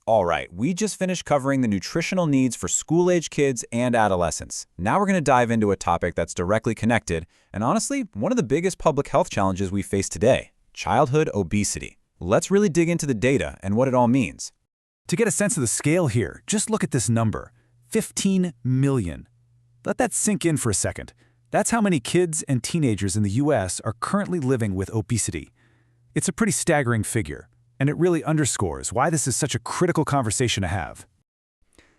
All right, we just finished covering the nutritional needs for school-age kids and adolescents. Now we're going to dive into a topic that's directly connected, and honestly, one of the biggest public health challenges we face today, childhood obesity. Let's really dig into the data and what it all means. To get a sense of the scale here, just look at this number, 15 million. Let that sink in for a second. That's how many kids and teenagers in the US are currently living with obesity. It's a pretty staggering figure, and it really underscores why this is such a critical conversation to have.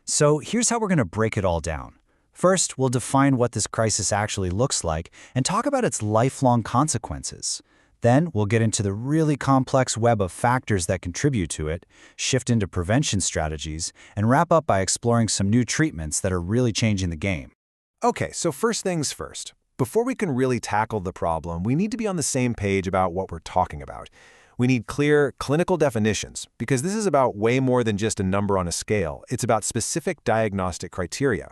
So here's how we're going to break it all down. First, we'll define what this crisis actually looks like and talk about its lifelong consequences. Then, we'll get into the really complex web of factors that contribute to it, shift into prevention strategies, and wrap up by exploring some new treatments that are really changing the game. Okay, so first things first. Before we can really tackle the problem, we need to be on the same page about what we're talking about. We need clear clinical definitions, because this is about way more than just a number on a scale. It's about specific diagnostic criteria.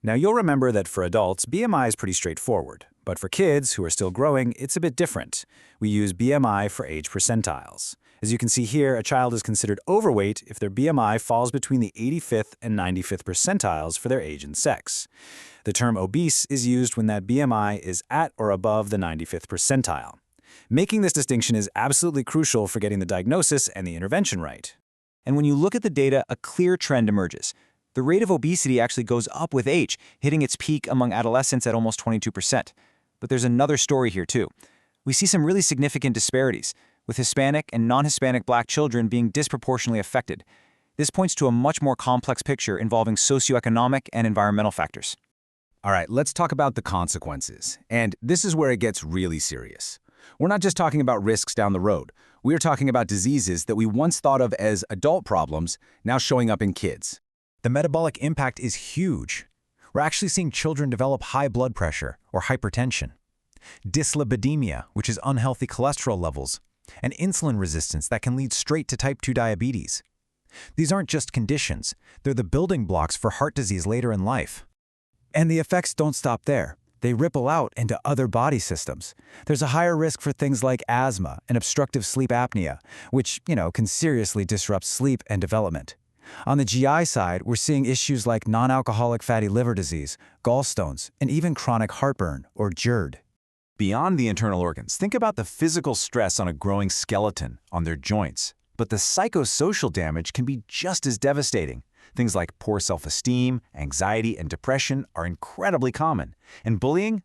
Now, you'll remember that for adults, BMI is pretty straightforward. But for kids who are still growing, it's a bit different. We use BMI-for-age percentiles. As you can see here, a child is considered overweight if their BMI falls between the 85th and 95th percentiles for their age and sex. The term obese is used when that BMI is at or above the 95th percentile. Making this distinction is absolutely crucial for getting the diagnosis and the intervention right. And when you look at the data, a clear trend emerges. The rate of obesity actually goes up with age, hitting its peak among adolescents at almost 22%. But there's another story here too. We see some really significant disparities, with Hispanic and non-Hispanic Black children being disproportionately affected. This points to a much more complex picture involving socioeconomic and environmental factors. All right, let's talk about the consequences. And this is where it gets really serious. We're not just talking about risks down the road. We're talking about diseases that we once thought of as adult problems now showing up in kids. The metabolic impact is huge. We're actually seeing children develop high blood pressure or hypertension, dyslipidemia, which is unhealthy cholesterol levels, and insulin resistance that can lead straight to type 2 diabetes. These aren't just conditions, they're the building blocks for heart disease later in life. And the effects don't stop there. They ripple out into other body systems. There's a higher risk for things like asthma and obstructive sleep apnea, which, can seriously disrupt sleep and development. On the GI side, we're seeing issues like nonalcoholic fatty liver disease, gallstones, and even chronic heartburn, or GERD. Beyond the internal organs, think about the physical stress on a growing skeleton, on their joints. But the psychosocial damage can be just as devastating. Things like poor self-esteem, anxiety, and depression are incredibly common. And bullying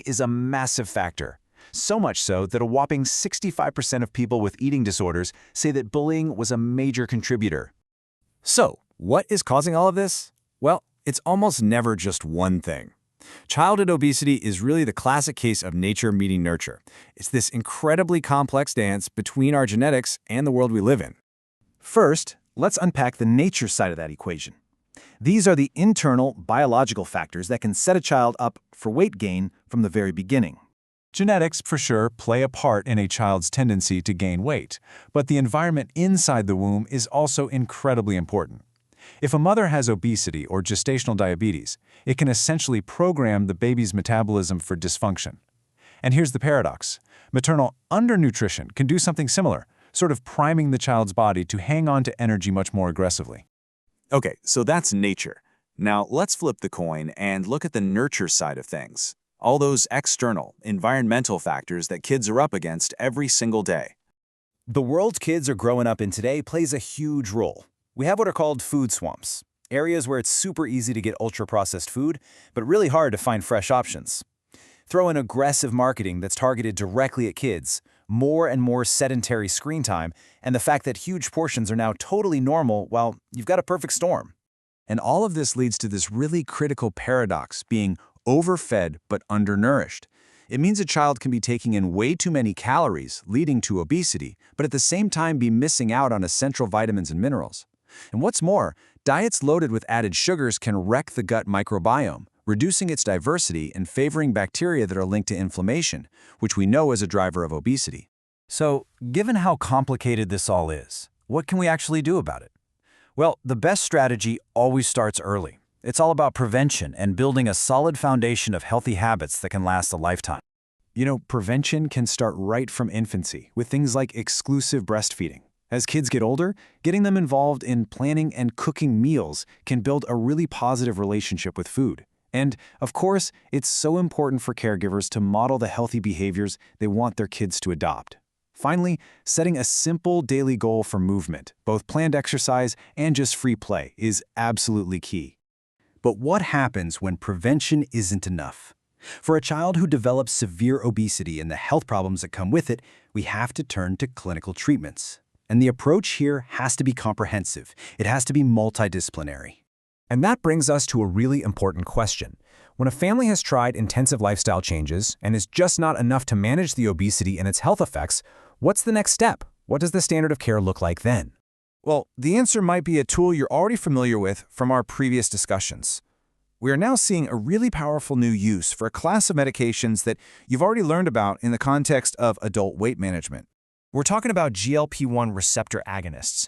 is a massive factor. So much so that a whopping 65% of people with eating disorders say that bullying was a major contributor. So, what is causing all of this? Well, it's almost never just one thing. Childhood obesity is really the classic case of nature meeting nurture. It's this incredibly complex dance between our genetics and the world we live in. First, let's unpack the nature side of that equation. These are the internal biological factors that can set a child up for weight gain from the very beginning. Genetics, for sure, play a part in a child's tendency to gain weight, but the environment inside the womb is also incredibly important. If a mother has obesity or gestational diabetes, it can essentially program the baby's metabolism for dysfunction. And here's the paradox. Maternal undernutrition can do something similar, sort of priming the child's body to hang on to energy much more aggressively. Okay, so that's nature. Now let's flip the coin and look at the nurture side of things. All those external, environmental factors that kids are up against every single day. The world kids are growing up in today plays a huge role. We have what are called food swamps, areas where it's super easy to get ultra-processed food, but really hard to find fresh options. Throw in aggressive marketing that's targeted directly at kids, more and more sedentary screen time, and the fact that huge portions are now totally normal, well, you've got a perfect storm. And all of this leads to this really critical paradox, being overfed but undernourished. It means a child can be taking in way too many calories, leading to obesity, but at the same time be missing out on essential vitamins and minerals. And what's more, diets loaded with added sugars can wreck the gut microbiome, reducing its diversity and favoring bacteria that are linked to inflammation, which we know is a driver of obesity. So, given how complicated this all is, what can we actually do about it? Well, the best strategy always starts early. It's all about prevention and building a solid foundation of healthy habits that can last a lifetime. Prevention can start right from infancy with things like exclusive breastfeeding. As kids get older, getting them involved in planning and cooking meals can build a really positive relationship with food. And, of course, it's so important for caregivers to model the healthy behaviors they want their kids to adopt. Finally, setting a simple daily goal for movement, both planned exercise and just free play, is absolutely key. But what happens when prevention isn't enough? For a child who develops severe obesity and the health problems that come with it, we have to turn to clinical treatments. And the approach here has to be comprehensive. It has to be multidisciplinary. And that brings us to a really important question. When a family has tried intensive lifestyle changes and is just not enough to manage the obesity and its health effects, what's the next step? What does the standard of care look like then? Well, the answer might be a tool you're already familiar with from our previous discussions. We are now seeing a really powerful new use for a class of medications that you've already learned about in the context of adult weight management. We're talking about GLP-1 receptor agonists.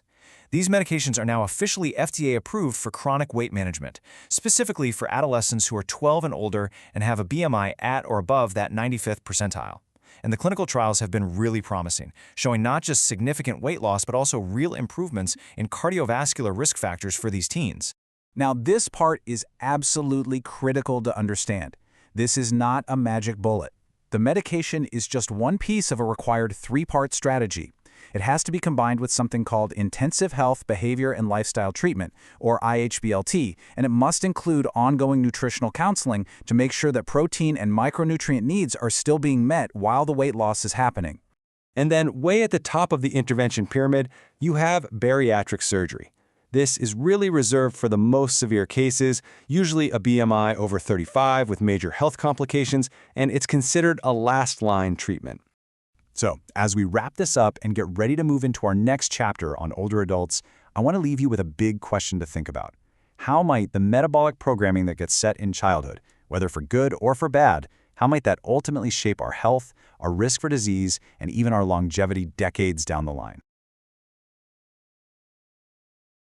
These medications are now officially FDA approved for chronic weight management, specifically for adolescents who are 12 and older and have a BMI at or above that 95th percentile. And the clinical trials have been really promising, showing not just significant weight loss but also real improvements in cardiovascular risk factors for these teens. Now, this part is absolutely critical to understand. This is not a magic bullet. The medication is just one piece of a required three-part strategy. It has to be combined with something called Intensive Health, Behavior, and Lifestyle Treatment, or IHBLT, and it must include ongoing nutritional counseling to make sure that protein and micronutrient needs are still being met while the weight loss is happening. And then way at the top of the intervention pyramid, you have bariatric surgery. This is really reserved for the most severe cases, usually a BMI over 35 with major health complications, and it's considered a last-line treatment. So, as we wrap this up and get ready to move into our next chapter on older adults, I want to leave you with a big question to think about. How might the metabolic programming that gets set in childhood, whether for good or for bad, how might that ultimately shape our health, our risk for disease, and even our longevity decades down the line?